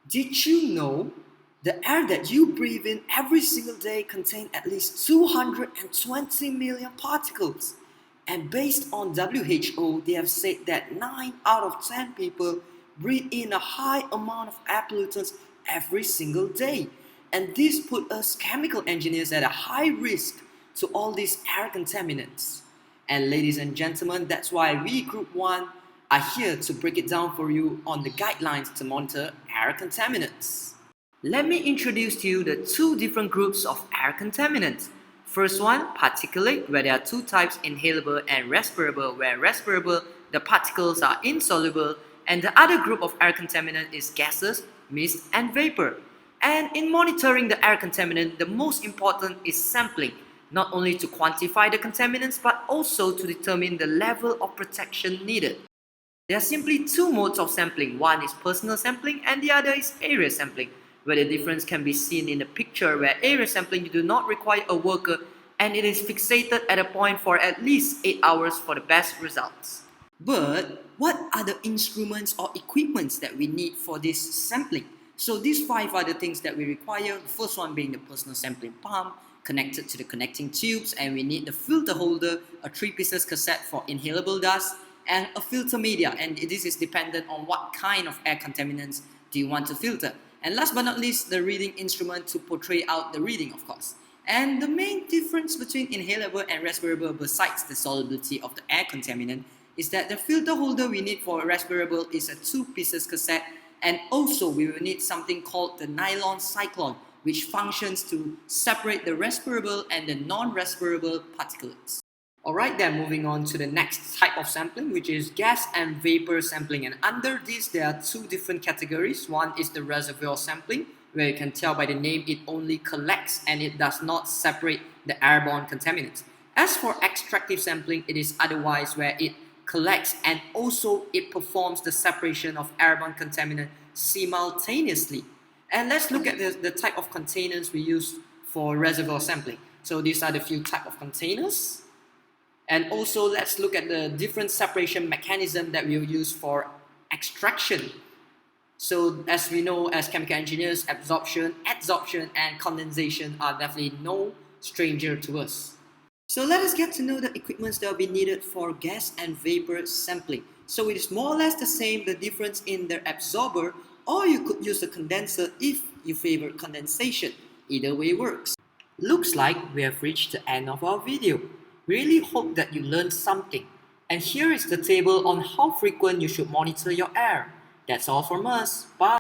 Did you know the air that you breathe in every single day contains at least 220 million particles? And based on WHO, they have said that 9 out of 10 people breathe in a high amount of air pollutants every single day. And this put us chemical engineers at a high risk to all these air contaminants. And ladies and gentlemen, that's why we Group 1 are here to break it down for you on the guidelines to monitor air contaminants. Let me introduce to you the two different groups of air contaminants. First one, particulate, where there are two types, inhalable and respirable, where respirable, the particles are insoluble, and the other group of air contaminant is gases, mist, and vapor. And in monitoring the air contaminant, the most important is sampling, not only to quantify the contaminants but also to determine the level of protection needed. There are simply two modes of sampling. One is personal sampling and the other is area sampling, where the difference can be seen in the picture, where area sampling you do not require a worker and it is fixated at a point for at least 8 hours for the best results. But what are the instruments or equipments that we need for this sampling? So these 5 are the things that we require. The first one being the personal sampling pump, connected to the connecting tubes, and we need the filter holder, a 3-pieces cassette for inhalable dust, and a filter media, and this is dependent on what kind of air contaminants do you want to filter. And last but not least, the reading instrument to portray out the reading, of course. And the main difference between inhalable and respirable, besides the solubility of the air contaminant, is that the filter holder we need for respirable is a 2-pieces cassette, and also we will need something called the nylon cyclone, which functions to separate the respirable and the non-respirable particulates. Alright, then moving on to the next type of sampling, which is gas and vapor sampling. And under this, there are 2 different categories. One is the reservoir sampling, where you can tell by the name it only collects and it does not separate the airborne contaminants. As for extractive sampling, it is otherwise, where it collects and also it performs the separation of airborne contaminant simultaneously. And let's look at the type of containers we use for reservoir sampling. So these are the few type of containers. And also let's look at the different separation mechanism that we'll use for extraction. So as we know as chemical engineers, absorption, adsorption, and condensation are definitely no stranger to us. So let us get to know the equipments that will be needed for gas and vapor sampling. So it is more or less the same, the difference in the absorber, or you could use a condenser if you favor condensation. Either way works. Looks like we have reached the end of our video. Really hope that you learned something. And here is the table on how frequent you should monitor your air. That's all from us. Bye.